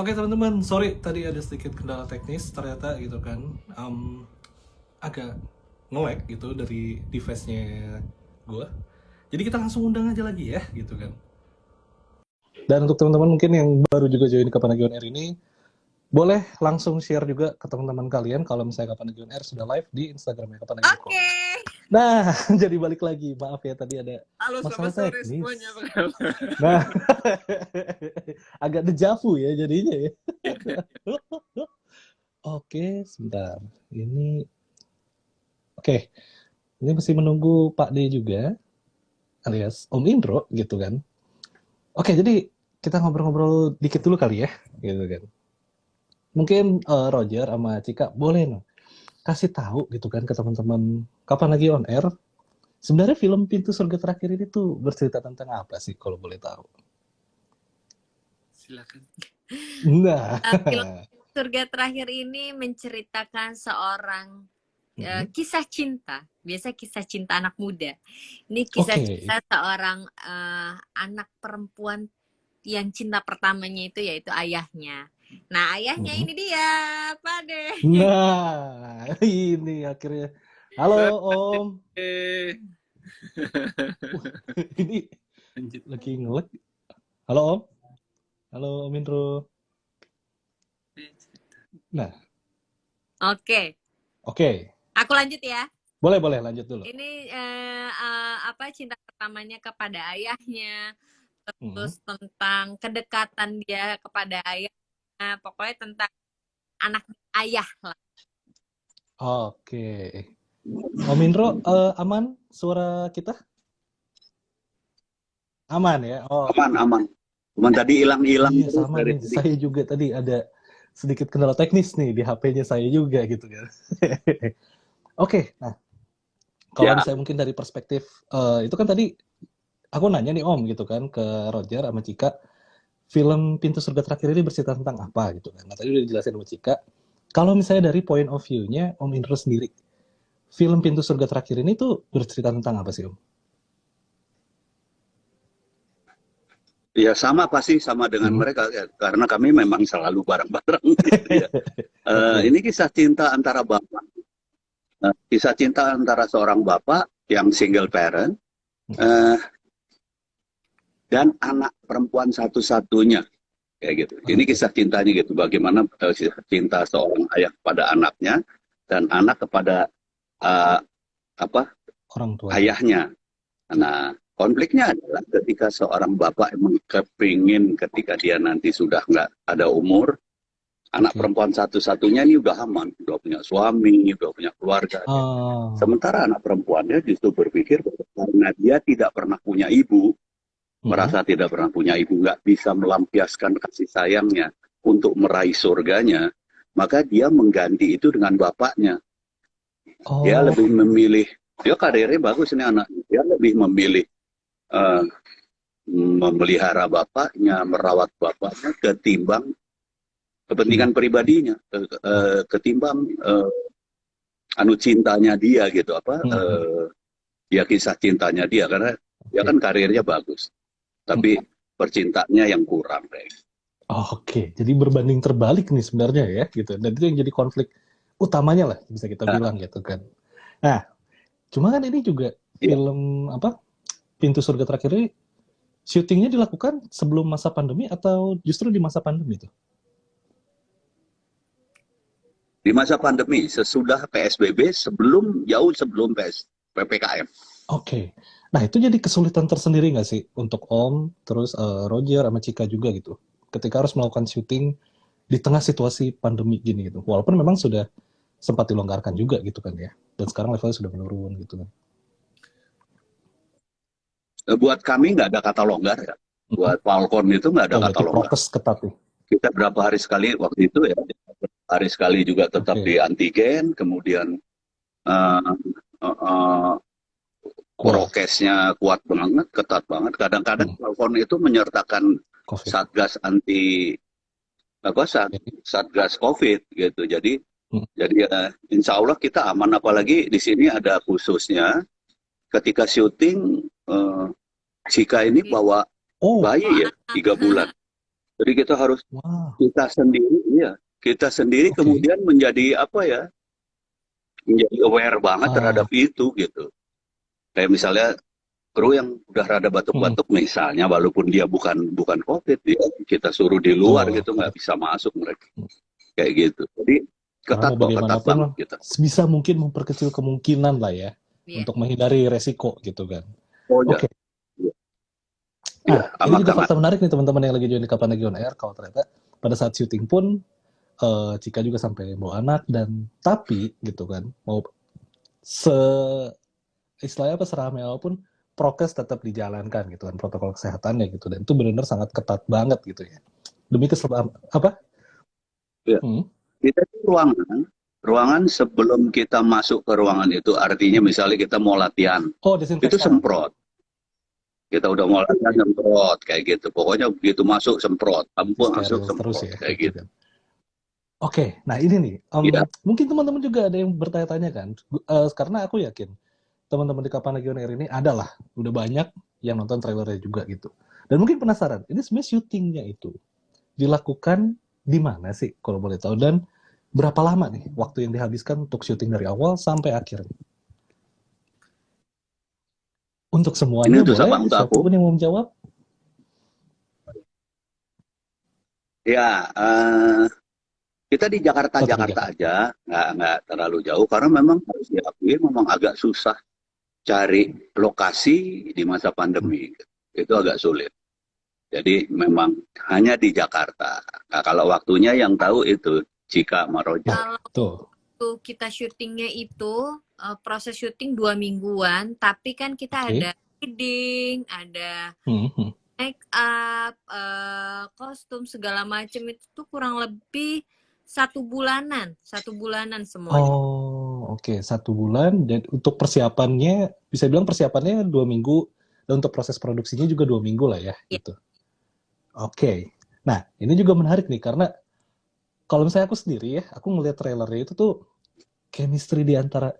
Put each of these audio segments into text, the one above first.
Oke teman-teman, sorry tadi ada sedikit kendala teknis ternyata gitu kan, agak nge-lag gitu dari device-nya gue. Jadi kita langsung undang aja lagi ya gitu kan. Dan untuk teman-teman mungkin yang baru juga join Kapan Lagi On Air ini, boleh langsung share juga ke teman-teman kalian kalau misalnya Kapan Lagi On Air sudah live di Instagramnya Kapan Lagi On. Oke. Nah, jadi balik lagi. Maaf ya tadi ada Halo, masalah selamat sore teknis. semuanya. Apa kabar? Nah, agak dejavu ya jadinya ya. Oke, sebentar. Oke, ini masih menunggu Pak D juga, alias Om Indro gitu kan. Oke, jadi kita ngobrol-ngobrol dikit dulu kali ya, gitu kan. Mungkin Roger sama Cika boleh no, kasih tahu gitu kan ke teman-teman Kapan Lagi On Air. Sebenarnya film Pintu Surga Terakhir ini tuh bercerita tentang apa sih kalau boleh tahu? Silakan. Nah, Film Surga Terakhir ini menceritakan seorang kisah cinta. Biasa kisah cinta anak muda. Ini kisah cinta seorang anak perempuan yang cinta pertamanya itu yaitu ayahnya. Nah, ayahnya ini dia, Pak De. Nah, ini akhirnya. Halo Om. Ini lagi nge-lag. Halo Om. Halo Om Indro. Nah. Oke. Aku lanjut ya. Boleh lanjut dulu. Ini cinta pertamanya kepada ayahnya, terus tentang kedekatan dia kepada ayahnya, pokoknya tentang anak ayah lah. Oke. Om Indro, aman suara kita? Aman ya? Oh. Aman. Cuman tadi hilang-hilang. Iya, sama nih. Saya juga tadi ada sedikit kendala teknis nih di HP-nya saya juga gitu kan. Oke, nah kalau misalnya mungkin dari perspektif itu kan tadi aku nanya nih Om gitu kan ke Roger sama Cika, film Pintu Surga Terakhir ini bercerita tentang apa gitu kan. Nah tadi udah dijelasin sama Cika. Kalau misalnya dari point of view-nya Om Indro sendiri, film Pintu Surga Terakhir ini tuh bercerita tentang apa sih Om? Ya sama pasti sama dengan mereka ya, karena kami memang selalu bareng-bareng. Ya. Ini kisah cinta antara bapak, kisah cinta antara seorang bapak yang single parent dan anak perempuan satu-satunya, kayak gitu. Ini kisah cintanya gitu, bagaimana kisah cinta seorang ayah kepada anaknya dan anak kepada orang tua ayahnya. Nah, konfliknya adalah ketika seorang bapak emang kepingin ketika dia nanti sudah nggak ada umur, anak perempuan satu-satunya ini udah aman, udah punya suami, udah punya keluarga. Sementara anak perempuannya justru berpikir karena dia tidak pernah punya ibu, merasa tidak pernah punya ibu, nggak bisa melampiaskan kasih sayangnya untuk meraih surganya, maka dia mengganti itu dengan bapaknya. Dia lebih memilih, dia karirnya bagus ini anaknya, dia lebih memilih memelihara bapaknya, merawat bapaknya ketimbang kepentingan pribadinya, ketimbang cintanya dia gitu ya kisah cintanya dia, karena dia kan karirnya bagus, tapi percintaannya yang kurang kayak. Oke, jadi berbanding terbalik nih sebenarnya ya gitu, dan itu yang jadi konflik utamanya lah bisa kita bilang gitu kan. Nah, cuma kan ini juga film Pintu Surga Terakhir ini syutingnya dilakukan sebelum masa pandemi atau justru di masa pandemi itu? Di masa pandemi, sesudah PSBB, jauh sebelum PPKM. Oke. Nah, itu jadi kesulitan tersendiri nggak sih untuk Om, terus Roger sama Cika juga gitu, ketika harus melakukan syuting di tengah situasi pandemi gini gitu. Walaupun memang sudah sempat dilonggarkan juga gitu kan ya, dan sekarang levelnya sudah menurun gitu kan. Buat kami nggak ada kata longgar ya. Buat Falcon itu nggak ada kata longgar. Prokes ketat nih. Kita berapa hari sekali waktu itu ya, hari sekali juga tetap di antigen, kemudian prokesnya kuat banget, ketat banget. Kadang-kadang Falcon itu menyertakan satgas satgas COVID gitu. Jadi insya Allah kita aman, apalagi di sini ada khususnya ketika syuting Cika ini bawa bayi ya 3 bulan. Jadi kita harus Wow. kita sendiri kemudian menjadi apa ya? Menjadi aware banget terhadap itu gitu. Kayak misalnya kru yang udah rada batuk-batuk misalnya, walaupun dia bukan COVID, kita suruh di luar gitu nggak bisa masuk mereka. Kayak gitu. Jadi Karena ketat mau bagaimanapun banget gitu. Bisa mungkin memperkecil kemungkinan lah ya untuk menghindari resiko gitu kan. Oke. Nah, ini juga fakta menarik nih teman-teman yang lagi join di Kapan Lagi On Air, kalau ternyata pada saat syuting pun Cika juga sampai bawa anak, dan tapi gitu kan, mau istilahnya apa, seramai apapun prokes tetap dijalankan gitu kan, protokol kesehatannya gitu, dan itu benar-benar sangat ketat banget gitu ya. Demi keselamatan apa? Ya. Kita di ruangan sebelum kita masuk ke ruangan itu, artinya misalnya kita mau latihan, itu semprot. Kita udah mau latihan semprot kayak gitu. Pokoknya begitu masuk semprot, masuk semprot ya, kayak gitu. Oke, nah ini nih, mungkin teman-teman juga ada yang bertanya-tanya kan, karena aku yakin teman-teman di Kapan Lagi On Air ini adalah udah banyak yang nonton trailernya juga gitu, dan mungkin penasaran, ini sebenarnya syutingnya itu dilakukan di mana sih kalau boleh tahu, dan berapa lama nih waktu yang dihabiskan untuk syuting dari awal sampai akhir? Untuk semuanya boleh, siapapun yang mau menjawab. Ya, kita di Jakarta aja, nggak terlalu jauh, karena memang harus diakui memang agak susah cari lokasi di masa pandemi. Itu agak sulit. Jadi memang hanya di Jakarta. Nah, kalau waktunya yang tahu itu Cika sama Roger. Kalau kita syutingnya itu proses syuting 2 mingguan, tapi kan kita ada reading, ada make up, kostum segala macam, itu tuh kurang lebih 1 bulanan semuanya. Oh, oke. 1 bulan, dan untuk persiapannya bisa bilang persiapannya 2 minggu, dan untuk proses produksinya juga 2 minggu lah ya, gitu. Oke. Nah, ini juga menarik nih, karena kalau misalnya aku sendiri ya, aku ngeliat trailernya itu tuh chemistry di antara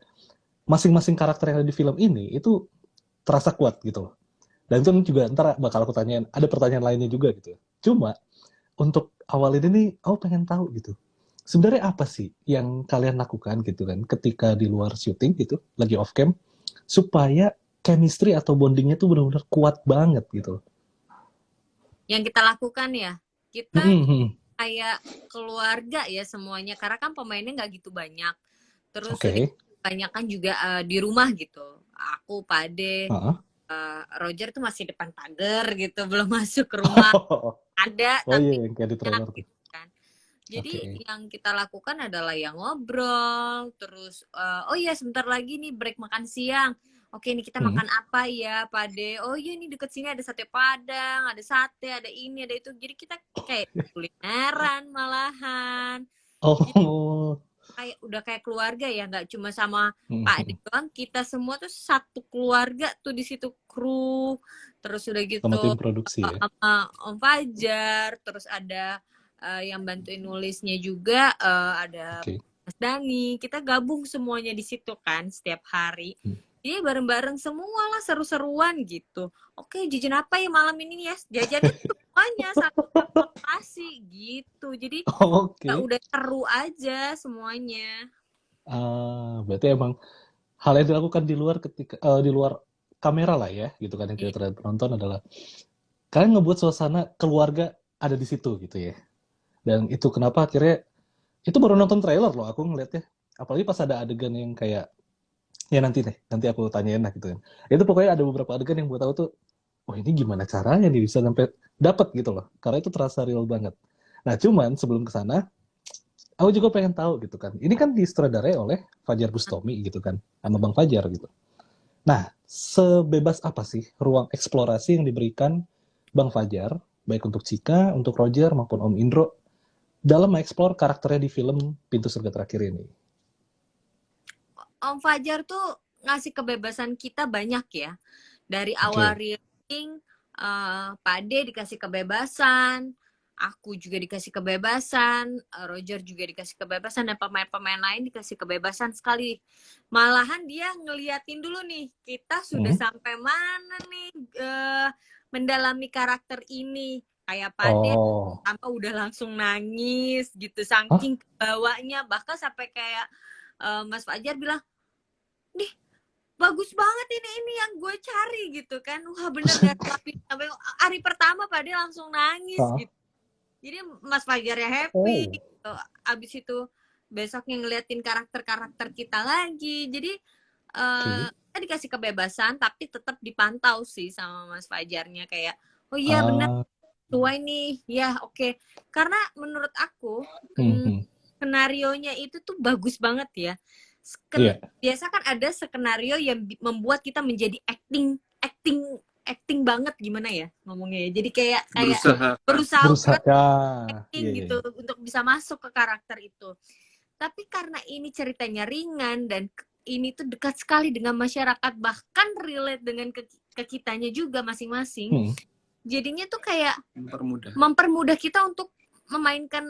masing-masing karakter yang ada di film ini itu terasa kuat gitu loh. Dan itu juga ntar bakal aku tanyain, ada pertanyaan lainnya juga gitu. Cuma untuk awal ini nih, aku pengen tahu gitu, sebenarnya apa sih yang kalian lakukan gitu kan ketika di luar syuting gitu, lagi off cam, supaya chemistry atau bondingnya tuh benar-benar kuat banget gitu. Yang kita lakukan ya, kita kayak keluarga ya semuanya, karena kan pemainnya nggak gitu banyak. Terus banyak kan juga di rumah gitu. Aku, Pade, Roger tuh masih depan pagar gitu, belum masuk ke rumah. Ada, tapi yang kayak di trailer tuh. Gitu kan. Jadi yang kita lakukan adalah yang ngobrol, terus oh iya sebentar lagi nih break makan siang. Oke, nih kita makan apa ya, Pade? Oh iya, nih deket sini ada sate Padang, ada sate, ada ini, ada itu. Jadi kita kayak kulineran malahan. Kayak udah kayak keluarga ya, nggak cuma sama Pak Ade doang, kita semua tuh satu keluarga tuh di situ, kru, terus udah gitu sama tim produksi ya, sama Om Fajar, terus ada yang bantuin nulisnya juga, ada Mas Dani, kita gabung semuanya di situ kan setiap hari. Jadi bareng-bareng semua lah, seru-seruan gitu. Oke, jajan apa ya malam ini ya? Jajannya semuanya satu lokasi gitu. Jadi udah seru aja semuanya. Berarti emang hal yang dilakukan di luar ketika di luar kamera lah ya, gitu kan, yang tidak terlihat penonton adalah kalian ngebuat suasana keluarga ada di situ gitu ya. Dan itu kenapa akhirnya itu baru nonton trailer loh aku ngeliatnya, apalagi pas ada adegan yang kayak ya nanti aku tanyain lah gitu kan. Itu pokoknya ada beberapa adegan yang buat aku tuh, oh ini gimana caranya nih bisa sampai dapat gitu loh, karena itu terasa real banget. Nah cuman sebelum kesana, aku juga pengen tahu gitu kan, ini kan disutradarai oleh Fajar Bustami gitu kan, sama Bang Fajar gitu. Nah, sebebas apa sih ruang eksplorasi yang diberikan Bang Fajar, baik untuk Cika, untuk Roger, maupun Om Indro, dalam mengeksplor karakternya di film Pintu Surga Terakhir ini? Om Fajar tuh ngasih kebebasan kita banyak ya. Dari awal reading, Pak Ade dikasih kebebasan, aku juga dikasih kebebasan, Roger juga dikasih kebebasan, dan pemain-pemain lain dikasih kebebasan sekali. Malahan dia ngeliatin dulu nih, kita sudah sampai mana nih mendalami karakter ini. Kayak Pade Oh. tanpa udah langsung nangis gitu, Hah? saking bawanya, bahkan sampai kayak Mas Fajar bilang, nih bagus banget ini yang gue cari gitu kan. Wah bener gak, tapi sampai hari pertama Pade langsung nangis Hah? gitu. Jadi Mas Fajarnya happy Oh. gitu. Abis itu besoknya ngeliatin karakter-karakter kita lagi. Jadi Oke. kita dikasih kebebasan tapi tetap dipantau sih sama Mas Fajarnya, kayak oh iya bener Ah. sesuai nih ya, oke. Karena menurut aku Mhm. skenarionya itu tuh bagus banget ya. Iya. Biasa kan ada skenario yang membuat kita menjadi acting banget, gimana ya ngomongnya ya. Jadi kayak berusaha Berusaha. banget Ya. acting Iya, iya, gitu iya. untuk bisa masuk ke karakter itu. Tapi karena ini ceritanya ringan dan ini tuh dekat sekali dengan masyarakat, bahkan relate dengan ke kitanya juga masing-masing. Jadinya tuh kayak mempermudah kita untuk memainkan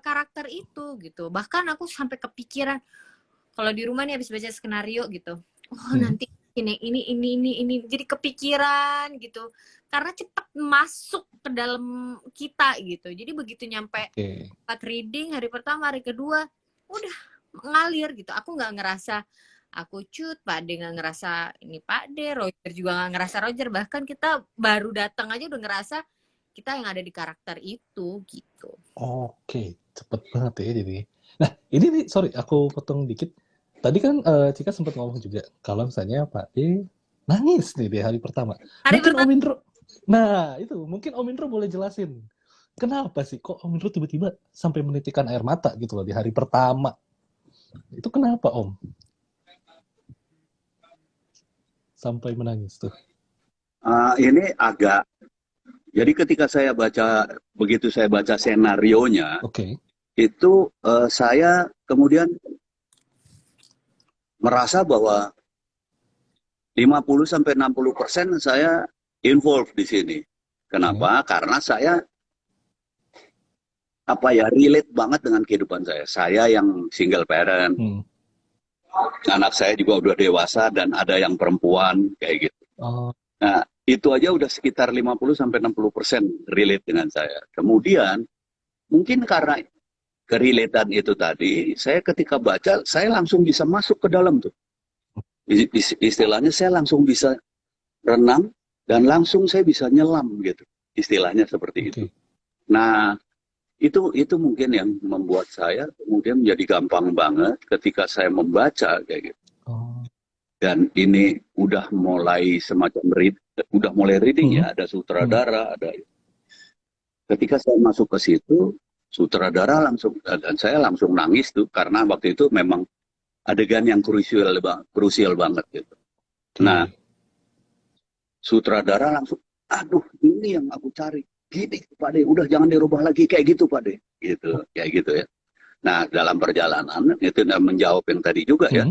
karakter itu gitu. Bahkan aku sampai kepikiran kalau di rumah nih habis baca skenario gitu, oh nanti ini jadi kepikiran gitu, karena cepat masuk ke dalam kita gitu. Jadi begitu nyampe part reading hari pertama, hari kedua udah ngalir gitu. Aku nggak ngerasa aku Pade nggak ngerasa ini Pade, Roger juga nggak ngerasa Roger. Bahkan kita baru datang aja udah ngerasa kita yang ada di karakter itu gitu. Oke, cepet banget ya jadi. Nah, ini nih, sorry aku potong dikit. Tadi kan Cika sempat ngomong juga kalau misalnya Pade nangis nih di hari pertama. Mungkin Om Indro, nah itu mungkin Om Indro boleh jelasin kenapa sih kok Om Indro tiba-tiba sampai menitikkan air mata gitu loh di hari pertama. Itu kenapa Om? Sampai menangis tuh. Ini agak, jadi ketika saya baca, begitu saya baca senarionya, itu saya kemudian merasa bahwa 50-60% saya involved di sini. Kenapa? Karena saya relate banget dengan kehidupan saya. Saya yang single parent, anak saya juga udah dewasa dan ada yang perempuan kayak gitu. Nah, itu aja udah sekitar 50-60% relate dengan saya. Kemudian mungkin karena kerelatean itu tadi, saya ketika baca saya langsung bisa masuk ke dalam tuh. Istilahnya saya langsung bisa renang dan langsung saya bisa nyelam gitu. Istilahnya seperti itu. Nah, itu mungkin yang membuat saya kemudian menjadi gampang banget ketika saya membaca kayak gitu. Dan ini udah mulai reading ya, ada sutradara, ada. Ketika saya masuk ke situ, sutradara langsung, dan saya langsung nangis tuh karena waktu itu memang adegan yang krusial banget gitu. Nah, sutradara langsung, aduh ini yang aku cari. Gini Pak De, udah jangan dirubah lagi kayak gitu Pak De, gitu, kayak gitu ya. Nah, dalam perjalanan itu menjawab yang tadi juga ya,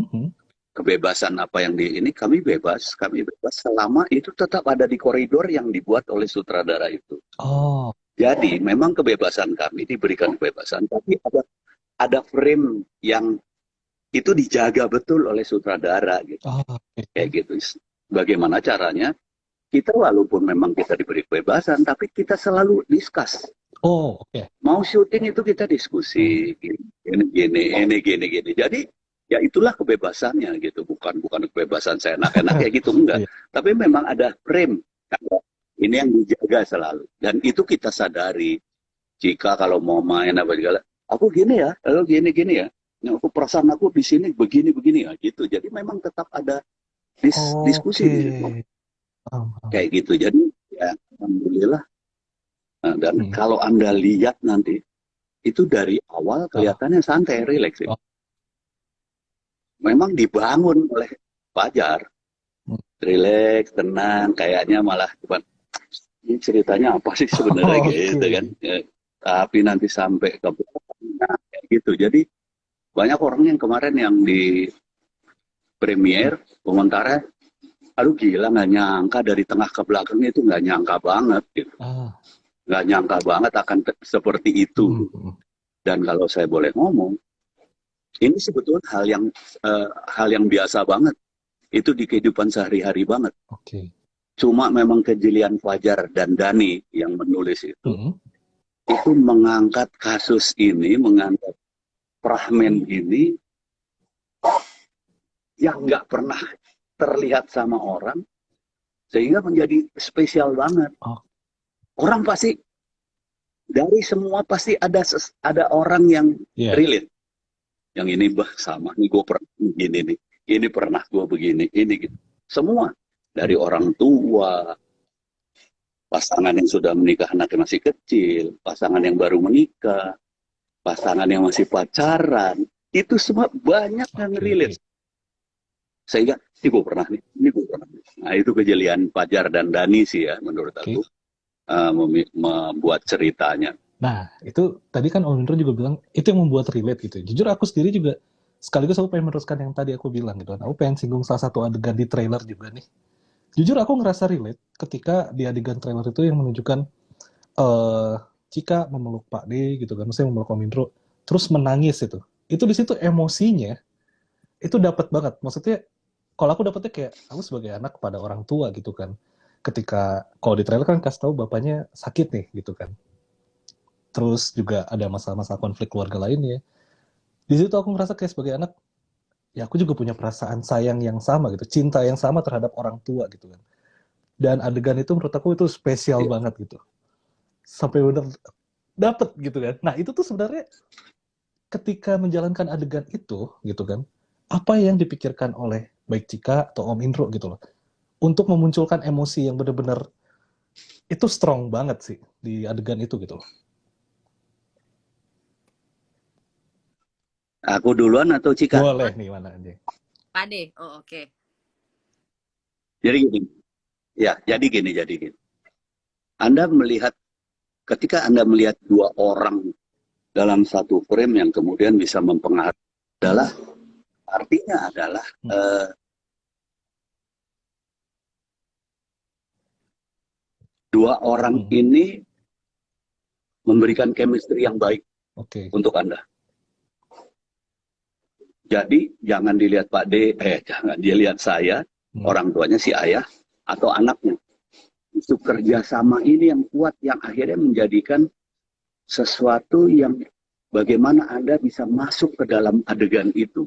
kebebasan apa yang di ini kami bebas selama itu tetap ada di koridor yang dibuat oleh sutradara itu. Jadi memang kebebasan kami diberikan kebebasan, tapi ada frame yang itu dijaga betul oleh sutradara gitu, kayak gitu. Bagaimana caranya? Kita walaupun memang kita diberi kebebasan, tapi kita selalu discuss. Mau syuting itu kita diskusi, gini. Jadi ya itulah kebebasannya gitu, bukan kebebasan saya enak-enak kayak gitu, enggak. Tapi memang ada frame, ini yang dijaga selalu. Dan itu kita sadari. Jika kalau mau main apa segala, aku gini ya, lalu gini ya. Aku perasaan aku di sini begini ya gitu. Jadi memang tetap ada diskusi di situ. Kayak gitu. Jadi ya alhamdulillah. Nah, dan kalau Anda lihat nanti itu dari awal kelihatannya santai, rileks. Memang dibangun oleh Fajar. Rileks, tenang, kayaknya malah cuman ini ceritanya apa sih sebenarnya gitu kan. Ya, tapi nanti sampai ke belakang kayak gitu. Jadi banyak orang yang kemarin yang di premiere komentarnya, aduh gila nggak nyangka dari tengah ke belakang itu nggak nyangka banget gitu. Nggak nyangka banget akan seperti itu. Dan kalau saya boleh ngomong, ini sebetulnya hal yang biasa banget. Itu di kehidupan sehari-hari banget. Cuma memang kejelian Fajar dan Dani yang menulis itu mengangkat kasus ini, mengangkat Prahmen ini yang nggak pernah terlihat sama orang, sehingga menjadi spesial banget. Orang pasti, dari semua pasti ada orang yang relate. Yang ini sama, ini gue pernah begini nih, ini pernah gue begini, ini gitu. Semua. Dari orang tua, pasangan yang sudah menikah anaknya masih kecil, pasangan yang baru menikah, pasangan yang masih pacaran, itu semua banyak yang relate. Sehingga, ini gue pernah nih, ini gue pernah nih. Nah itu kejelian Fajar dan Dani sih ya, menurut aku, membuat ceritanya. Nah, itu tadi kan Om Indro juga bilang, itu yang membuat relate gitu. Jujur aku sendiri juga, sekaligus aku pengen meneruskan yang tadi aku bilang gitu. Aku pengen singgung salah satu adegan di trailer juga nih. Jujur aku ngerasa relate ketika di adegan trailer itu yang menunjukkan Cika memeluk Pak D gitu kan, maksudnya memeluk Om Indro, terus menangis itu. Itu di situ emosinya itu dapat banget. Maksudnya kalau aku dapetnya kayak aku sebagai anak kepada orang tua gitu kan. Ketika kalau di trailer kan kasih tahu bapaknya sakit nih gitu kan. Terus juga ada masalah-masalah konflik keluarga lainnya. Di situ aku ngerasa kayak sebagai anak, ya aku juga punya perasaan sayang yang sama gitu, cinta yang sama terhadap orang tua gitu kan. Dan adegan itu menurut aku itu spesial banget gitu. Sampai benar dapet gitu kan. Nah itu tuh sebenarnya ketika menjalankan adegan itu gitu kan, apa yang dipikirkan oleh baik Cika atau Om Indro gitu loh, untuk memunculkan emosi yang benar-benar itu strong banget sih di adegan itu gitu loh. Aku duluan atau Cika? Boleh nih, mana aja. Pak D, oke. Jadi gini. Anda melihat, ketika Anda melihat dua orang dalam satu frame yang kemudian bisa mempengaruhi artinya adalah dua orang ini memberikan chemistry yang baik untuk Anda. Jadi jangan dilihat Pak D, jangan dilihat saya, orang tuanya si ayah atau anaknya. Itu kerjasama ini yang kuat, yang akhirnya menjadikan sesuatu yang bagaimana Anda bisa masuk ke dalam adegan itu.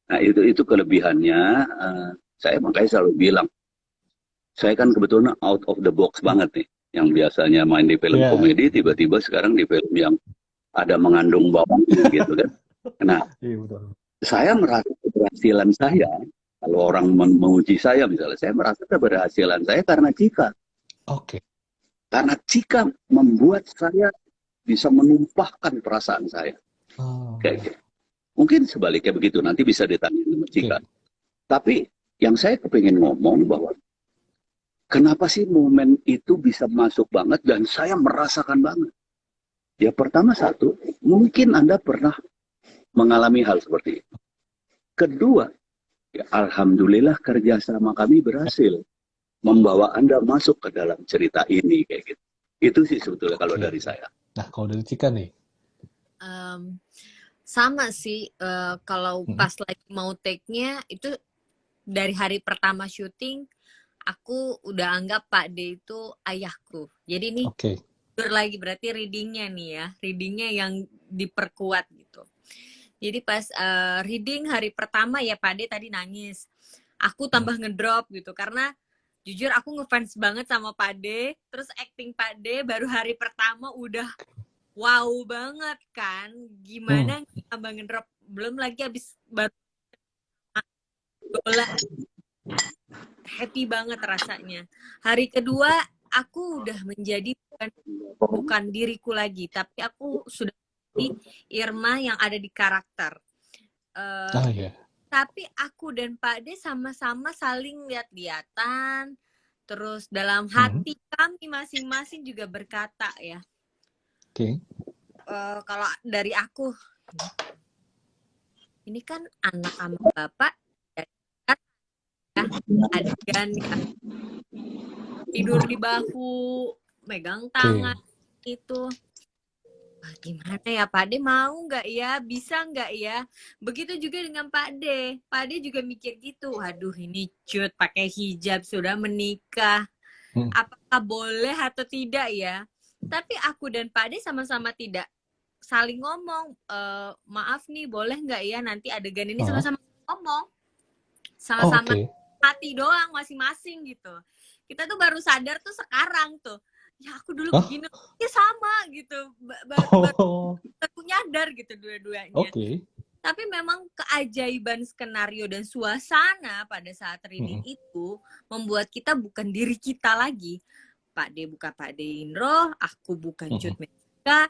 Nah itu kelebihannya. Saya makanya selalu bilang, saya kan kebetulan out of the box banget nih. Yang biasanya main di film komedi, tiba-tiba sekarang di film yang ada mengandung bawang gitu kan. Nah, saya merasa keberhasilan saya, kalau orang menguji saya misalnya, saya merasa keberhasilan saya karena Cika. Karena Cika membuat saya bisa menumpahkan perasaan saya. Kayak gitu. Mungkin sebaliknya begitu, nanti bisa ditanya sama Cika. Tapi yang saya kepingin ngomong bahwa kenapa sih momen itu bisa masuk banget dan saya merasakan banget. Ya pertama satu, mungkin Anda pernah mengalami hal seperti itu. Kedua, ya alhamdulillah kerjasama kami berhasil membawa Anda masuk ke dalam cerita ini kayak gitu. Itu sih sebetulnya kalau dari saya. Nah kalau dari Cika nih? Sama sih, kalau pas lagi mau take-nya itu dari hari pertama syuting, aku udah anggap Pak D itu ayahku. Jadi ini lagi berarti readingnya nih ya, readingnya yang diperkuat gitu. Jadi pas reading hari pertama ya Pak D tadi nangis. Aku tambah ngedrop gitu karena jujur aku ngefans banget sama Pak D. Terus acting Pak D baru hari pertama udah wow banget kan. Gimana tambah ngedrop. Belum lagi habis baru happy banget rasanya. Hari kedua aku udah menjadi bukan diriku lagi, tapi aku sudah Irma yang ada di karakter. Tapi aku dan Pak D sama-sama saling lihat-lihatan. Terus dalam hati kami masing-masing juga berkata ya. Kalau dari aku, ini kan anak sama bapak ya, adegan ya, tidur di bahu, megang tangan itu. Wah, gimana ya Pak De, mau nggak ya, bisa nggak ya? Begitu juga dengan Pak De. Pak De juga mikir gitu, waduh ini cut pakai hijab sudah menikah, Hmm. apakah boleh atau tidak ya? Tapi aku dan Pak De sama-sama tidak saling ngomong, maaf nih boleh nggak ya nanti adegan ini, sama-sama ngomong, sama-sama hati doang masing-masing gitu. Kita tuh baru sadar tuh sekarang tuh, ya aku dulu begini, ya sama gitu, baru nyadar gitu dua-duanya. Tapi memang keajaiban skenario dan suasana pada saat reading itu membuat kita bukan diri kita lagi. Pak De bukan Pak De Indro, aku bukan Cut Mega,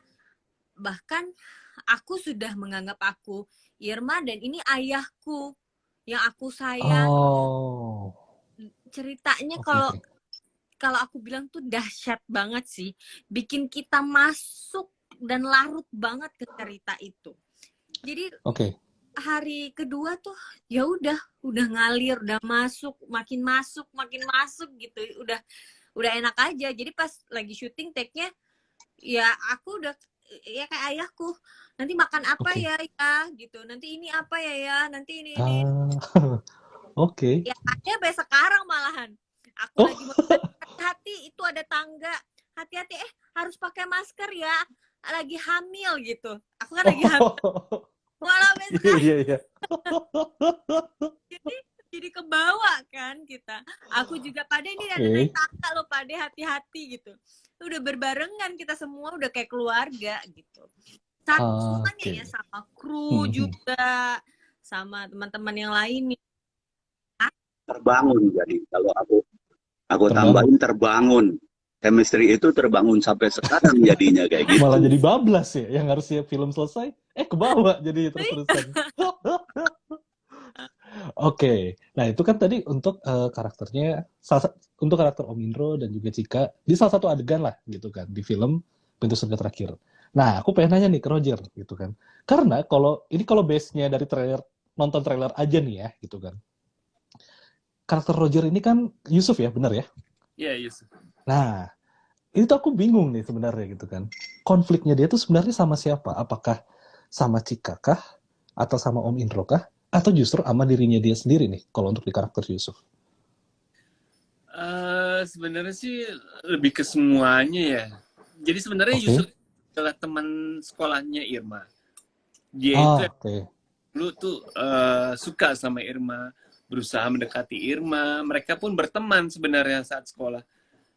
bahkan aku sudah menganggap aku Irma dan ini ayahku yang aku sayang. Ceritanya kalau aku bilang tuh dahsyat banget sih, bikin kita masuk dan larut banget ke cerita itu. Jadi hari kedua tuh ya udah ngalir, udah makin masuk gitu, udah enak aja. Jadi pas lagi syuting take-nya ya aku udah ya kayak ayahku, nanti makan apa ya gitu, nanti ini apa ya nanti ini. Ya ada sampai sekarang malahan aku lagi mau hati-hati itu ada tangga, hati-hati harus pakai masker ya, lagi hamil gitu, aku kan lagi hamil. Walau jadi kebawa kan kita. Aku juga Pak De ini ada naik tangga loh Pak De, hati-hati gitu. Udah berbarengan kita semua, udah kayak keluarga gitu. Semuanya ya, sama kru juga, sama teman-teman yang lain. Terbangun jadi kalau aku tambahin terbangun. Chemistry itu terbangun sampai sekarang jadinya kayak gitu. Malah jadi bablas ya, yang harusnya film selesai, kebawa jadi terus-terusan. Nah itu kan tadi untuk karakternya, untuk karakter Om Indro dan juga Cika, di salah satu adegan lah gitu kan, di film Pintu Surga Terakhir. Nah aku pengen nanya nih ke Roger gitu kan, karena kalau base-nya dari nonton trailer aja nih ya gitu kan, karakter Roger ini kan Yusuf ya, benar ya? Iya, Yusuf. Nah, itu tuh aku bingung nih sebenarnya gitu kan. Konfliknya dia tuh sebenarnya sama siapa? Apakah sama Cika kah? Atau sama Om Indro kah? Atau justru sama dirinya dia sendiri nih, kalau untuk di karakter Yusuf? Sebenarnya sih lebih ke semuanya ya. Jadi sebenarnya Yusuf adalah teman sekolahnya Irma. Dia itu dulu tuh suka sama Irma, berusaha mendekati Irma. Mereka pun berteman sebenarnya saat sekolah.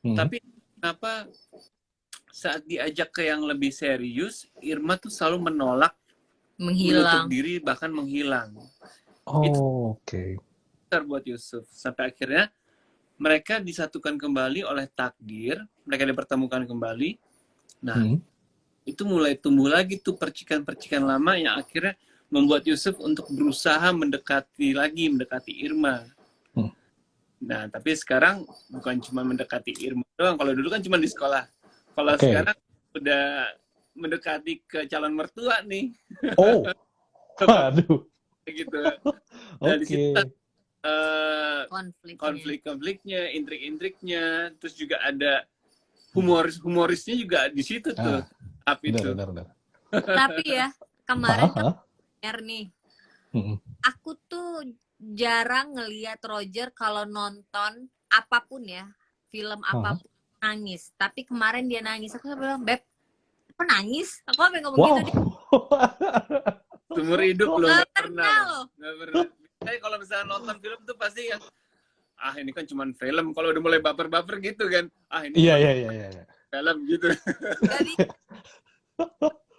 Tapi kenapa saat diajak ke yang lebih serius, Irma tuh selalu menolak, menutup diri, bahkan menghilang. Itu buat Yusuf. Sampai akhirnya mereka disatukan kembali oleh takdir, mereka dipertemukan kembali. Nah, itu mulai tumbuh lagi tuh percikan-percikan lama yang akhirnya membuat Yusuf untuk berusaha mendekati Irma. Nah, tapi sekarang bukan cuma mendekati Irma doang. Kalau dulu kan cuma di sekolah. Kalau sekarang udah mendekati ke calon mertua nih. Waduh. Gitu. Nah, di situ konflik-konfliknya, intrik-intriknya, terus juga ada humorisnya juga di situ tuh. Benar. Tapi ya, kemarin nih, aku tuh jarang ngelihat Roger kalau nonton apapun ya, film apapun nangis. Tapi kemarin dia nangis. Aku bilang, Beb, apa nangis? Aku sampai ngomong gitu. Seumur hidup loh, nggak pernah. Saya kalau misalnya nonton film tuh pasti yang ini kan cuma film. Kalau udah mulai baper-baper gitu kan, ini iya. film gitu.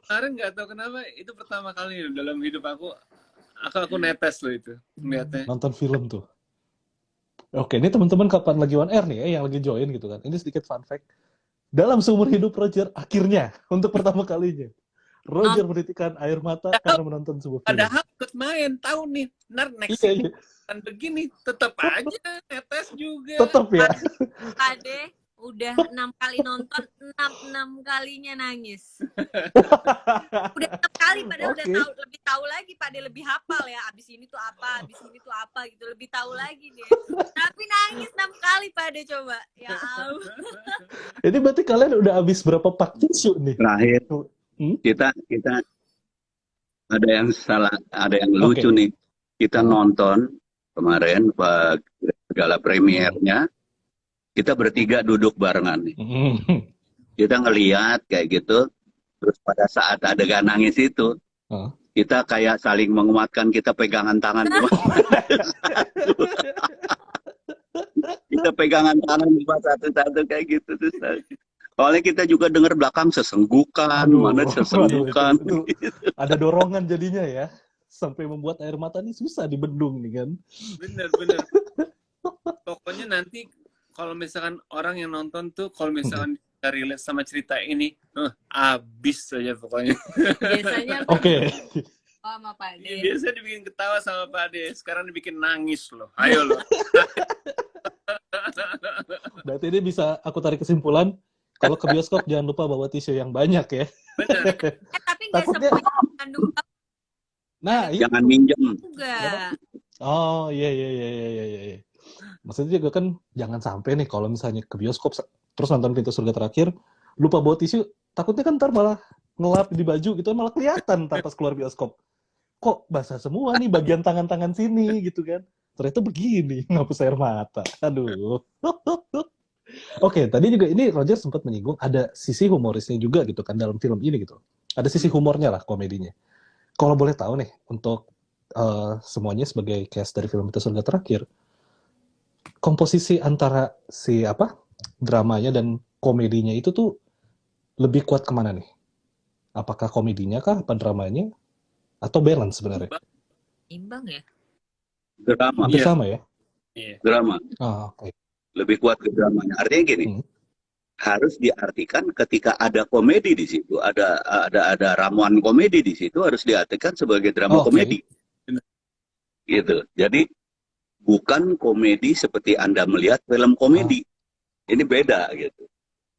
Kemarin nggak tahu kenapa itu pertama kali dalam hidup aku netes loh itu melihatnya. Nonton film tuh. Ini teman-teman kapan lagi on air nih ya, yang lagi join gitu kan. Ini sedikit fun fact. Dalam seumur hidup Roger, akhirnya untuk pertama kalinya Roger menitikkan air mata karena menonton sebuah film. Padahal ikut main, tahu nih, next kan begini, tetap aja netes juga. Tetap ya. Ade udah 6 kali nonton, 6 kalinya nangis. Udah 6 kali, padahal udah lebih tahu lagi, Pak De lebih hafal ya. Abis ini tuh apa gitu, lebih tahu lagi deh. Tapi nangis 6 kali, Pak De, coba. Ya Allah. Ini berarti kalian udah habis berapa pak tisu nih? Terakhir kita ada yang salah, ada yang lucu nih. Kita nonton kemarin gala premiernya, kita bertiga duduk barengan nih. Kita ngeliat kayak gitu, terus pada saat adegan nangis itu, kita kayak saling menguatkan, kita pegangan tangan. Kita pegangan tangan cuma satu-satu kayak gitu. Terus soalnya kita juga dengar belakang sesenggukan, mana sesenggukan. Itu. Ada dorongan jadinya ya, sampai membuat air mata ini susah dibendung nih kan. Bener. Pokoknya nanti kalau misalkan orang yang nonton tuh, kalau misalkan relate sama cerita ini, abis saja pokoknya. Biasanya sama Pak Ade. Biasa dibikin ketawa sama Pak Ade, sekarang dibikin nangis loh. Ayo loh. Berarti ini bisa aku tarik kesimpulan, kalau ke bioskop jangan lupa bawa tisu yang banyak ya. Benar. Tapi nggak semua mengandung. Nah, jangan minjem. Juga. Oh iya. Maksudnya juga kan jangan sampai nih kalau misalnya ke bioskop terus nonton Pintu Surga Terakhir lupa bawa tisu, takutnya kan ntar malah ngelap di baju gitu, malah kelihatan ntar pas keluar bioskop. Kok basah semua nih bagian tangan-tangan sini gitu kan. Ternyata begini, ngapus air mata. Aduh. Oke, tadi juga ini Roger sempat menyinggung ada sisi humorisnya juga gitu kan dalam film ini gitu. Ada sisi humornya lah, komedinya. Kalau boleh tahu nih, untuk semuanya sebagai cast dari film Pintu Surga Terakhir, komposisi antara dramanya dan komedinya itu tuh lebih kuat kemana nih? Apakah komedinya kah, apa dramanya? Atau balance sebenarnya? Imbang ya? Drama. Hampir sama ya? Iya. Drama. Oke. Lebih kuat ke dramanya. Artinya gini, harus diartikan ketika ada komedi di situ, ada ramuan komedi di situ, harus diartikan sebagai drama komedi. Gitu. Jadi bukan komedi seperti Anda melihat film komedi. Ini beda gitu.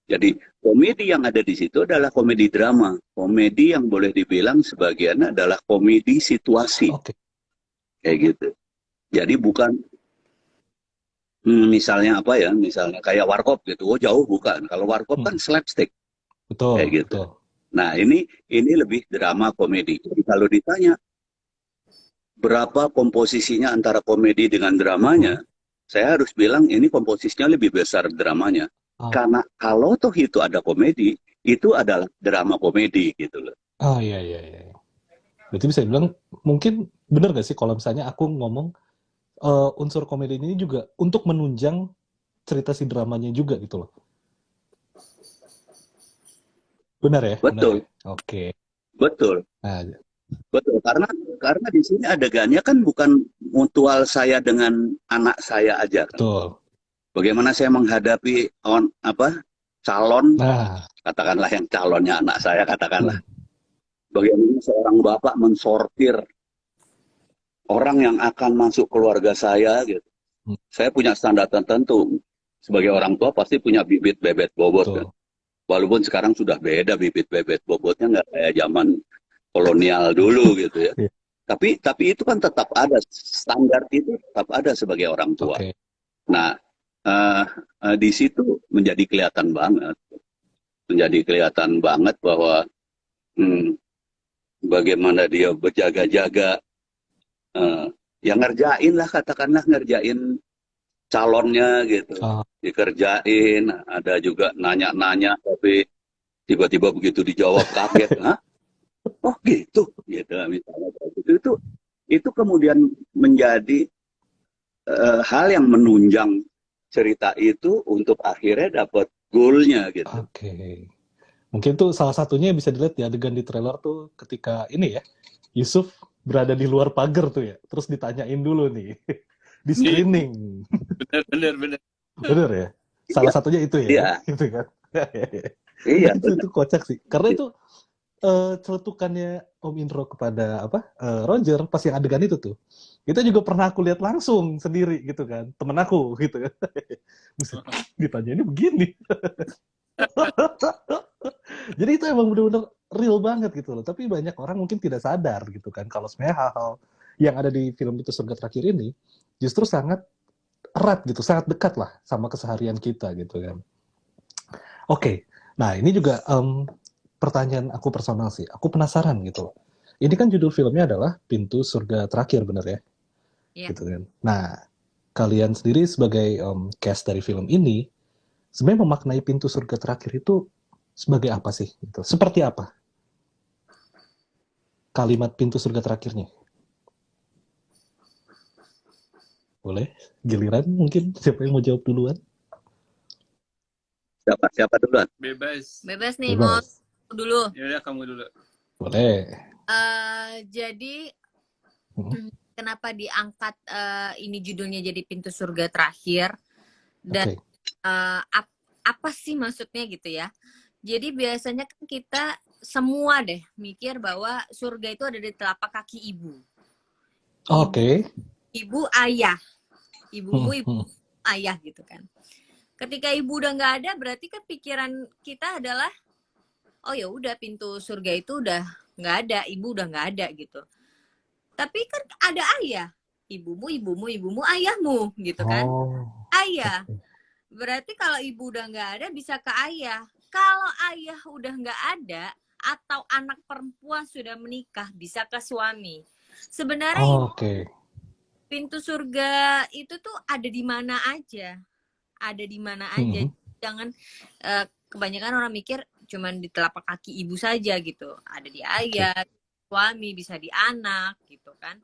Jadi komedi yang ada di situ adalah komedi drama. Komedi yang boleh dibilang sebagian adalah komedi situasi. Kayak gitu. Jadi bukan misalnya misalnya kayak Warkop gitu. Oh jauh bukan. Kalau Warkop kan slapstick. Betul. Kayak gitu. Betul. Nah ini lebih drama komedi. Jadi kalau ditanya berapa komposisinya antara komedi dengan dramanya, saya harus bilang ini komposisinya lebih besar dramanya. Karena kalau toh itu ada komedi, itu adalah drama komedi gitu loh. Oh iya. Berarti bisa dibilang, mungkin benar gak sih kalau misalnya aku ngomong unsur komedi ini juga untuk menunjang cerita si dramanya juga gitu loh. Benar ya? Betul. Benar ya? Oke. Betul. Betul, karena di sini adegannya kan bukan mutual saya dengan anak saya aja. Kan? Betul. Bagaimana saya menghadapi calon, katakanlah yang calonnya anak saya, katakanlah. Bagaimana seorang bapak mensortir orang yang akan masuk keluarga saya, gitu. Saya punya standar tertentu. Sebagai orang tua pasti punya bibit bebet bobot. Kan? Walaupun sekarang sudah beda bibit bebet bobotnya, nggak kayak zaman kolonial dulu gitu ya. Tapi itu kan tetap ada, standar itu tetap ada sebagai orang tua. Nah, di situ menjadi kelihatan banget bahwa bagaimana dia berjaga-jaga, yang katakanlah ngerjain calonnya gitu, dikerjain, ada juga nanya-nanya tapi tiba-tiba begitu dijawab kaget, oh gitu misalnya itu kemudian menjadi hal yang menunjang cerita itu untuk akhirnya dapat goalnya gitu. Oke. Mungkin tuh salah satunya bisa dilihat di adegan di trailer tuh ketika ini ya, Yusuf berada di luar pagar tuh ya, terus ditanyain dulu nih di screening. Bener. Bener ya? Salah satunya itu ya? Iya. Gitu kan? Iya. itu kocak sih. Karena itu celetukannya Om Indro kepada Roger pas yang adegan itu tuh. Itu juga pernah aku lihat langsung sendiri gitu kan, temen aku gitu kan. Ditanya ini begini. Jadi itu emang benar-benar real banget gitu loh. Tapi banyak orang mungkin tidak sadar gitu kan, kalau sebenarnya hal-hal yang ada di film Pintu Surga Terakhir ini justru sangat erat gitu, sangat dekat lah sama keseharian kita gitu kan. Oke. Nah ini juga pertanyaan aku personal sih. Aku penasaran gitu. Ini kan judul filmnya adalah Pintu Surga Terakhir, bener ya? Iya. Gitu kan. Nah, kalian sendiri sebagai cast dari film ini, sebenarnya memaknai pintu surga terakhir itu sebagai apa sih? Gitu. Seperti apa kalimat pintu surga terakhirnya? Boleh? Giliran mungkin siapa yang mau jawab duluan? Siapa duluan? Bebas nih, mau dulu. Ya udah, kamu dulu. Boleh. Jadi kenapa diangkat ini judulnya jadi Pintu Surga Terakhir, dan apa sih maksudnya gitu ya? Jadi biasanya kan kita semua deh mikir bahwa surga itu ada di telapak kaki ibu. Ibu ayah, ibumu ibu ayah gitu kan. Ketika ibu udah nggak ada, berarti kan pikiran kita adalah, oh ya udah, pintu surga itu udah nggak ada, ibu udah nggak ada gitu. Tapi kan ada ayah, ibumu, ayahmu gitu kan. Ayah, berarti kalau ibu udah nggak ada bisa ke ayah. Kalau ayah udah nggak ada atau anak perempuan sudah menikah bisa ke suami. Sebenarnya pintu surga itu tuh ada di mana aja. Ada di mana aja. Jangan kebanyakan orang mikir cuman di telapak kaki ibu saja gitu. Ada di ayah, suami, bisa di anak gitu kan.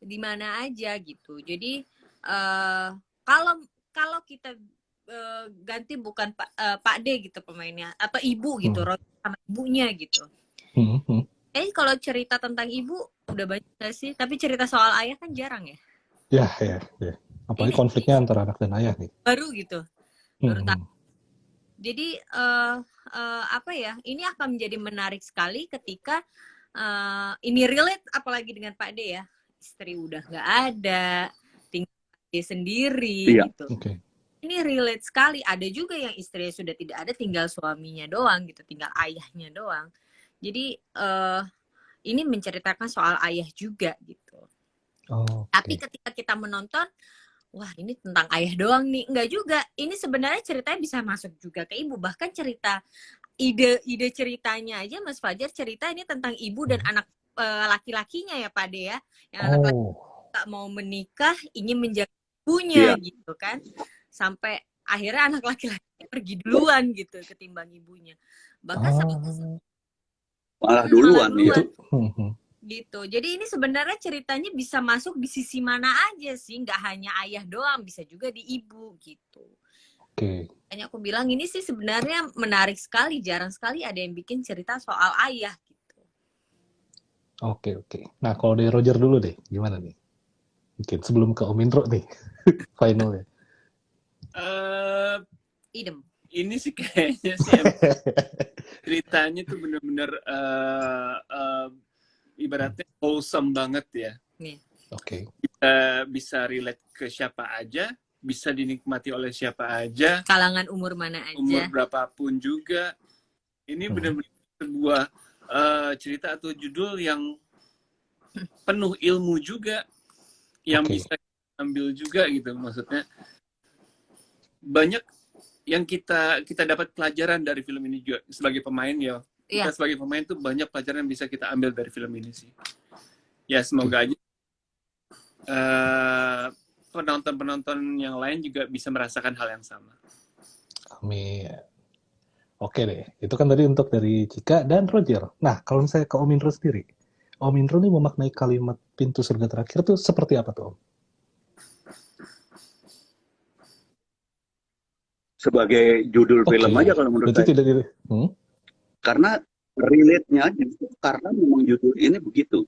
Di mana aja gitu. Jadi kalau kita ganti bukan Pak D gitu pemainnya, atau ibu gitu, sama ibunya gitu. Kalau cerita tentang ibu udah banyak gak sih? Tapi cerita soal ayah kan jarang ya. Ya. Apalagi konfliknya antara anak dan ayah nih. Baru gitu. Baru tahu. Jadi apa ya? Ini akan menjadi menarik sekali ketika ini relate apalagi dengan Pak D ya. Istri udah nggak ada, tinggal dia sendiri gitu. Ini relate sekali. Ada juga yang istrinya sudah tidak ada, tinggal suaminya doang gitu, tinggal ayahnya doang. Jadi ini menceritakan soal ayah juga gitu. Tapi ketika kita menonton, wah ini tentang ayah doang nih. Enggak juga. Ini sebenarnya ceritanya bisa masuk juga ke ibu. Bahkan cerita ide ceritanya aja Mas Fajar cerita ini tentang ibu dan anak laki-lakinya ya Pak De ya. Yang anak laki tak mau menikah, ingin menjaga ibunya gitu kan. Sampai akhirnya anak laki-laki pergi duluan gitu ketimbang ibunya. Bahkan malah duluan. Gitu. Jadi ini sebenarnya ceritanya bisa masuk di sisi mana aja sih, nggak hanya ayah doang, bisa juga di ibu gitu. Hanya aku bilang ini sih sebenarnya menarik sekali, jarang sekali ada yang bikin cerita soal ayah gitu. Oke. Nah kalau dari Roger dulu deh, gimana nih? Mungkin sebelum ke Om Indro nih, final ya. Idem. Ini sih kayaknya sih ceritanya tuh bener-bener ibaratnya wholesome banget ya. Bisa relate ke siapa aja, bisa dinikmati oleh siapa aja, kalangan umur mana aja, umur berapapun juga. Ini benar-benar sebuah cerita atau judul yang penuh ilmu juga, yang bisa ambil juga gitu. Maksudnya banyak yang kita dapat pelajaran dari film ini juga sebagai pemain ya. Kita sebagai pemain tuh banyak pelajaran yang bisa kita ambil dari film ini sih. Ya semoga aja penonton-penonton yang lain juga bisa merasakan hal yang sama. Amin. Oke deh, itu kan tadi untuk dari Cika dan Roger. Nah, kalau misalnya ke Om Indro sendiri, Om Indro nih memaknai kalimat pintu surga terakhir tuh seperti apa tuh Om? Sebagai judul film aja kalau menurut saya. Karena relate-nya aja, karena memang judul ini begitu.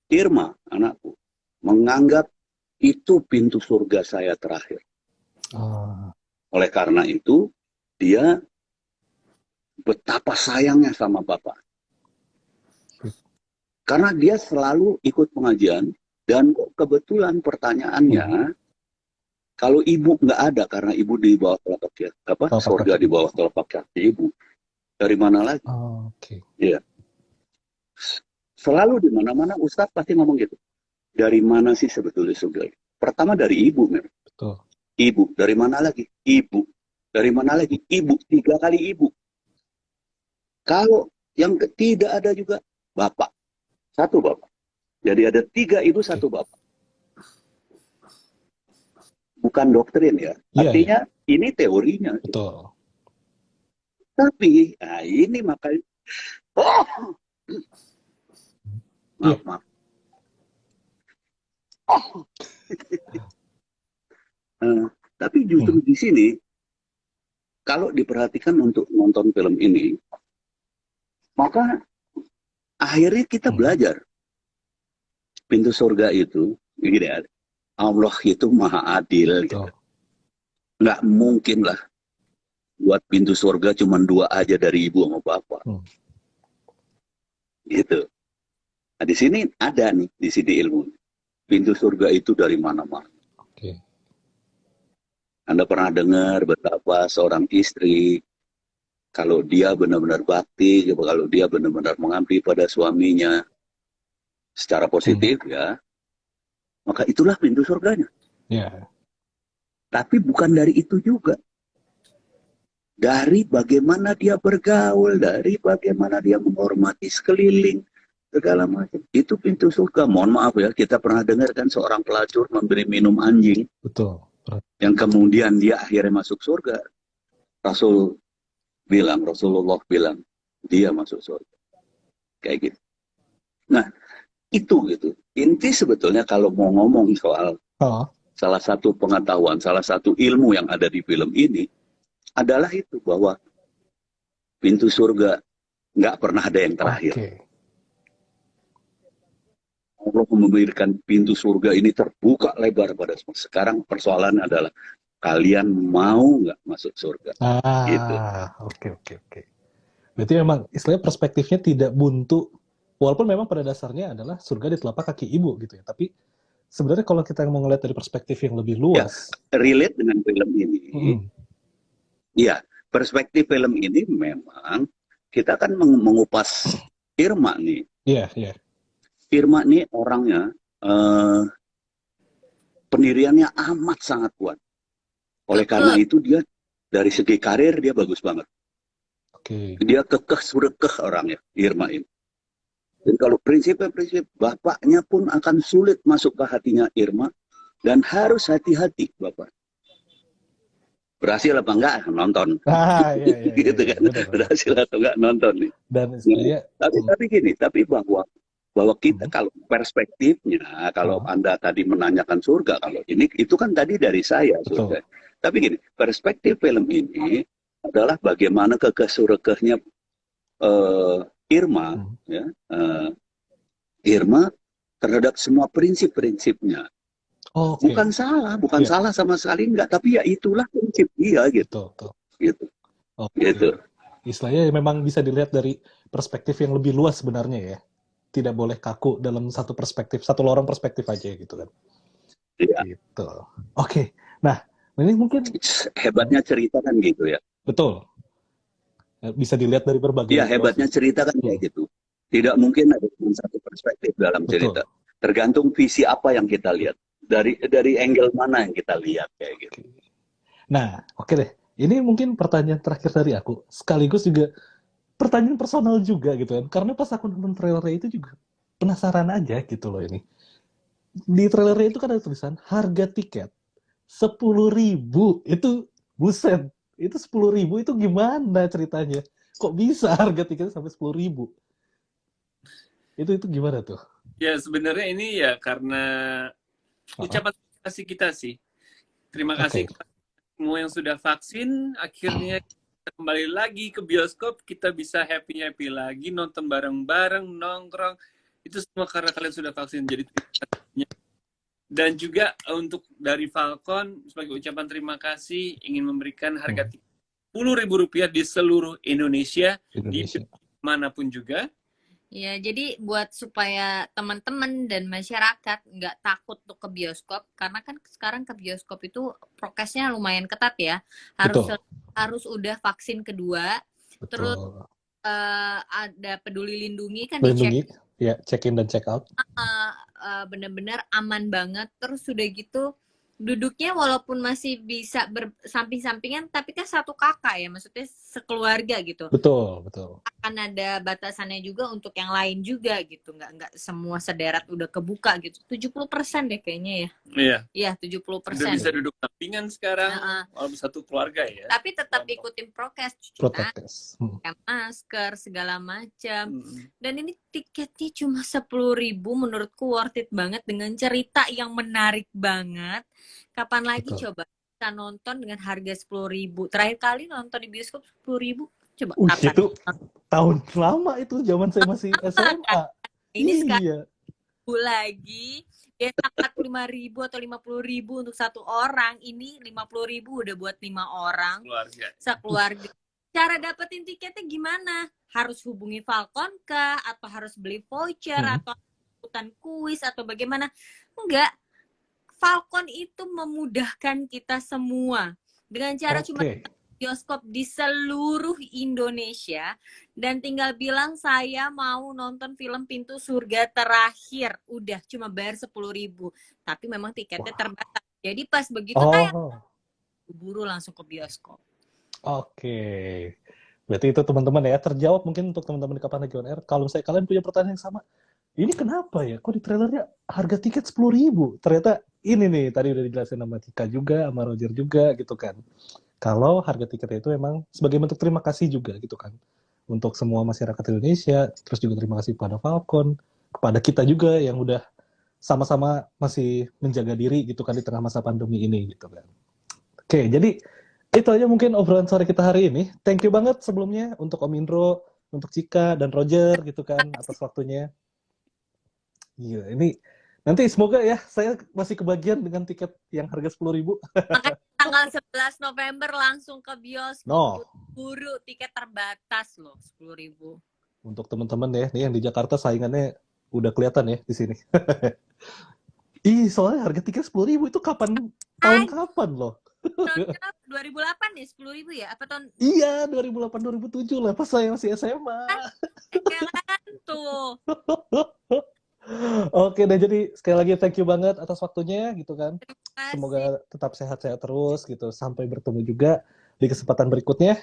Irma, anakku, menganggap itu pintu surga saya terakhir. Oleh karena itu, dia betapa sayangnya sama Bapak. Karena dia selalu ikut pengajian, dan kebetulan pertanyaannya, kalau ibu nggak ada, karena ibu di bawah telapak kaki, surga di bawah telapak kaki ibu, dari mana lagi? Iya. Selalu di mana-mana Ustadz pasti ngomong gitu. Dari mana sih sebetulnya surga? Pertama dari ibu, Ibu. Dari mana lagi? Ibu. Dari mana lagi? Ibu. 3 kali ibu. Kalau yang tidak ada juga bapak, satu bapak. Jadi ada 3 ibu, 1 bapak. Bukan doktrin ya. Artinya ini teorinya. Betul. Tapi, nah ini makanya, maaf. Tapi justru di sini, kalau diperhatikan untuk nonton film ini, maka akhirnya kita belajar. Pintu surga itu, gini ya, Allah itu maha adil. Gitu. Nggak mungkin lah buat pintu surga cuma 2 aja dari ibu sama bapak. Gitu. Nah, di sini ada nih, di sini ilmu. Pintu surga itu dari mana-mana. Anda pernah dengar betapa seorang istri, kalau dia benar-benar bakti, kalau dia benar-benar mengabdi pada suaminya secara positif ya, maka itulah pintu surganya. Tapi bukan dari itu juga. Dari bagaimana dia bergaul, dari bagaimana dia menghormati sekeliling, segala macam. Itu pintu surga. Mohon maaf ya, kita pernah dengar kan seorang pelacur memberi minum anjing. Betul. Yang kemudian dia akhirnya masuk surga. Rasulullah bilang, dia masuk surga. Kayak gitu. Nah, itu gitu. Inti sebetulnya kalau mau ngomong soal salah satu pengetahuan, salah satu ilmu yang ada di film ini, adalah itu bahwa pintu surga nggak pernah ada yang terakhir. Allah memberikan pintu surga ini terbuka lebar pada semua. Sekarang persoalannya adalah kalian mau nggak masuk surga? Gitu. Oke. Berarti memang istilahnya perspektifnya tidak buntu, walaupun memang pada dasarnya adalah surga di telapak kaki ibu gitu ya. Tapi sebenarnya kalau kita mau ngeliat dari perspektif yang lebih luas, relate dengan film ini. Ya, perspektif film ini memang kita kan mengupas Irma nih. Irma nih orangnya pendiriannya amat sangat kuat. Oleh karena itu dia dari segi karir dia bagus banget. Dia kekeh orangnya, Irma ini. Dan kalau prinsip-prinsip bapaknya pun akan sulit masuk ke hatinya Irma dan harus hati-hati bapak. Berhasil apa enggak nonton? Gitu kan. Berhasil atau enggak nonton nih. Dan tapi gini, tapi bahwa kita kalau perspektifnya, kalau Anda tadi menanyakan surga, kalau ini itu kan tadi dari saya surga. Tapi gini, perspektif film ini adalah bagaimana kekesurgahnya Irma, ya, Irma terhadap semua prinsip-prinsipnya. Bukan salah, salah sama sekali enggak, tapi ya itulah prinsip dia gitu. Gitu. Istilahnya memang bisa dilihat dari perspektif yang lebih luas sebenarnya ya. Tidak boleh kaku dalam satu perspektif, satu lorong perspektif aja gitu kan. Gitu. Nah, ini mungkin hebatnya cerita kan gitu ya. Betul. Bisa dilihat dari berbagai. Iya, hebatnya cerita kan kayak gitu. Tidak mungkin ada cuma satu perspektif dalam cerita. Tergantung visi apa yang kita lihat. Dari angle mana yang kita lihat kayak gitu. Nah, deh. Ini mungkin pertanyaan terakhir dari aku. Sekaligus juga pertanyaan personal juga gitu kan. Karena pas aku nonton trailernya itu juga penasaran aja gitu loh ini. Di trailernya itu kan ada tulisan harga tiket 10.000. Itu buset. Itu 10.000 itu gimana ceritanya? Kok bisa harga tiketnya sampai 10.000? Itu gimana tuh? Ya sebenarnya ini ya karena ucapan terima kasih kita sih. Terima kasih kepada semua yang sudah vaksin. Akhirnya kita kembali lagi ke bioskop. Kita bisa happy-happy lagi. Nonton bareng-bareng, nongkrong. Itu semua karena kalian sudah vaksin. Jadi dan juga untuk dari Falcon, sebagai ucapan terima kasih, ingin memberikan harga Rp10.000 di seluruh Indonesia. Di manapun juga. Ya, jadi buat supaya teman-teman dan masyarakat nggak takut tuh ke bioskop, karena kan sekarang ke bioskop itu prokesnya lumayan ketat ya, harus udah vaksin kedua, terus ada peduli lindungi kan dicek, ya check in dan check out, bener-bener aman banget, terus sudah gitu duduknya walaupun masih bisa bersamping-sampingan, tapi kan satu kakak ya, maksudnya sekeluarga gitu. Betul, betul. Akan ada batasannya juga untuk yang lain juga gitu. Nggak semua sederet udah kebuka gitu. 70% deh kayaknya ya. Iya. Iya, 70%. Udah bisa duduk sampingan sekarang, walaupun satu keluarga ya. Tapi tetap ikutin prokes, cuci tangan, masker, segala macam. Dan ini tiketnya cuma 10.000, menurutku worth it banget dengan cerita yang menarik banget. Kapan lagi coba kita nonton dengan harga 10.000? Terakhir kali nonton di bioskop 10.000. Coba itu tahun lama itu, zaman saya masih SMA. Ini sekarang lagi ya 45.000 atau 50.000 untuk satu orang. Ini 50.000 udah buat 5 orang sekeluarga. Cara dapetin tiketnya gimana? Harus hubungi Falcon kah? Atau harus beli voucher? Atau ikutan kuis? Atau bagaimana? Enggak. Falcon itu memudahkan kita semua dengan cara cuma bioskop di seluruh Indonesia, dan tinggal bilang saya mau nonton film Pintu Surga Terakhir, udah cuma bayar 10.000, tapi memang tiketnya terbatas. Jadi pas begitu tayang, buru langsung ke bioskop. Berarti itu teman-teman ya, terjawab mungkin untuk teman-teman di Kapan Lagi On Air. Kalau misalnya kalian punya pertanyaan yang sama, ini kenapa ya? Kok di trailernya harga tiket 10.000? Ternyata ini nih, tadi udah dijelasin sama Tika juga, sama Roger juga gitu kan. Kalau harga tiketnya itu memang sebagai bentuk terima kasih juga gitu kan. Untuk semua masyarakat Indonesia, terus juga terima kasih kepada Falcon, kepada kita juga yang udah sama-sama masih menjaga diri gitu kan di tengah masa pandemi ini gitu kan. Jadi itu aja mungkin obrolan sore kita hari ini. Thank you banget sebelumnya untuk Om Indro, untuk Cika dan Roger gitu kan atas waktunya. Iya, ini nanti semoga ya saya masih kebagian dengan tiket yang harga 10.000. Tanggal 11 November langsung ke bioskop. Buru tiket terbatas loh, 10.000. Untuk teman-teman ya, nih yang di Jakarta saingannya udah kelihatan ya di sini. Soalnya harga tiket 10.000 itu tahun kapan loh? Tahun 2008 ya, 10.000 ya? Apa tahun? Iya, 2008 2007 lah, pas saya masih SMA. Kan tuh. Oke, dan jadi sekali lagi thank you banget atas waktunya gitu kan. Semoga tetap sehat-sehat terus gitu. Sampai bertemu juga di kesempatan berikutnya.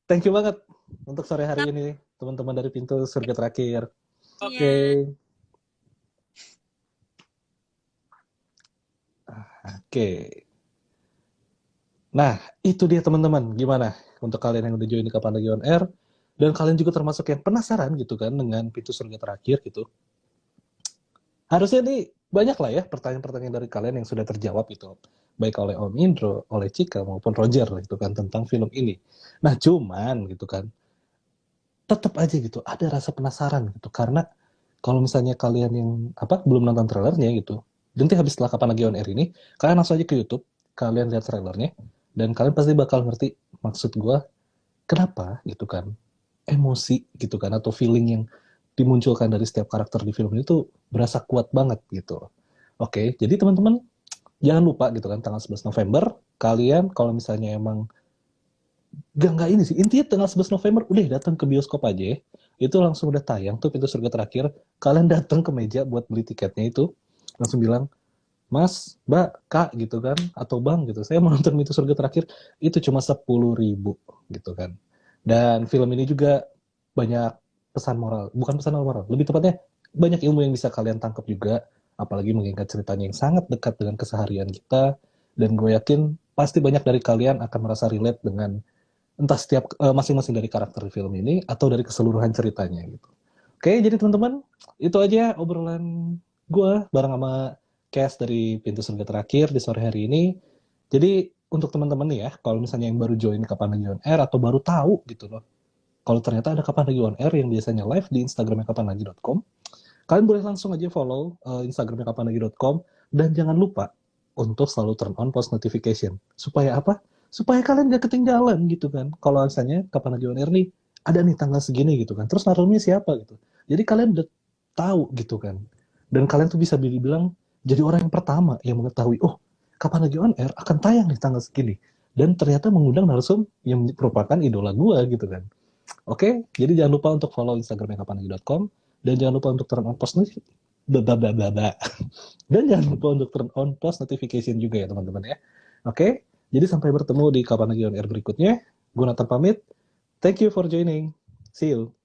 Thank you banget untuk sore hari ini teman-teman dari Pintu Surga Terakhir. Oke. Nah, itu dia teman-teman. Gimana untuk kalian yang udah join di Kapan Lagi On Air, dan kalian juga termasuk yang penasaran gitu kan dengan Pintu Surga Terakhir gitu. Harusnya nih banyak lah ya pertanyaan-pertanyaan dari kalian yang sudah terjawab itu, baik oleh Om Indro, oleh Cika maupun Roger gitu kan tentang film ini. Nah cuman gitu kan, tetap aja gitu ada rasa penasaran gitu, karena kalau misalnya kalian yang belum nonton trailernya gitu, nanti habis setelah Kapan Lagi On Air ini, kalian langsung aja ke YouTube, kalian lihat trailernya, dan kalian pasti bakal ngerti maksud gue kenapa gitu kan emosi gitu kan atau feeling yang dimunculkan dari setiap karakter di film ini tuh berasa kuat banget gitu. Oke, jadi teman-teman jangan lupa gitu kan tanggal 11 November kalian kalau misalnya emang gak ini sih, intinya tanggal 11 November udah datang ke bioskop aja ya. Itu langsung udah tayang tuh Pintu Surga Terakhir. Kalian datang ke meja buat beli tiketnya itu, langsung bilang, Mas, Mbak, Kak gitu kan, atau Bang gitu, saya mau nonton Pintu Surga Terakhir, itu cuma 10.000 gitu kan. Dan film ini juga banyak pesan moral, bukan pesan moral, lebih tepatnya banyak ilmu yang bisa kalian tangkap juga, apalagi mengingat ceritanya yang sangat dekat dengan keseharian kita, dan gue yakin pasti banyak dari kalian akan merasa relate dengan entah setiap masing-masing dari karakter di film ini atau dari keseluruhan ceritanya gitu. Oke, jadi teman-teman, itu aja obrolan gue bareng sama cast dari Pintu Surga Terakhir di sore hari ini. Jadi untuk teman-teman nih ya, kalau misalnya yang baru join Kapan Lagi On Air atau baru tahu gitu loh, kalau ternyata ada Kapan Lagi On Air yang biasanya live di Instagramnya kapanlagi.com, kalian boleh langsung aja follow Instagramnya kapanlagi.com, dan jangan lupa untuk selalu turn on post notification. Supaya apa? Supaya kalian gak ketinggalan gitu kan. Kalau misalnya Kapan Lagi On Air nih, ada nih tanggal segini gitu kan. Terus narumnya siapa gitu. Jadi kalian udah tahu gitu kan. Dan kalian tuh bisa dibilang jadi orang yang pertama yang mengetahui, oh Kapan Lagi On Air akan tayang di tanggal segini. Dan ternyata mengundang narsum yang merupakan idola gue gitu kan. Oke, jadi jangan lupa untuk follow Instagramnya kapanlagi.com, dan jangan lupa untuk turn on post dan jangan lupa untuk turn on post notification juga ya teman-teman ya. Oke, jadi sampai bertemu di Kapan Lagi On Air berikutnya. Gue Nathan pamit. Thank you for joining. See you.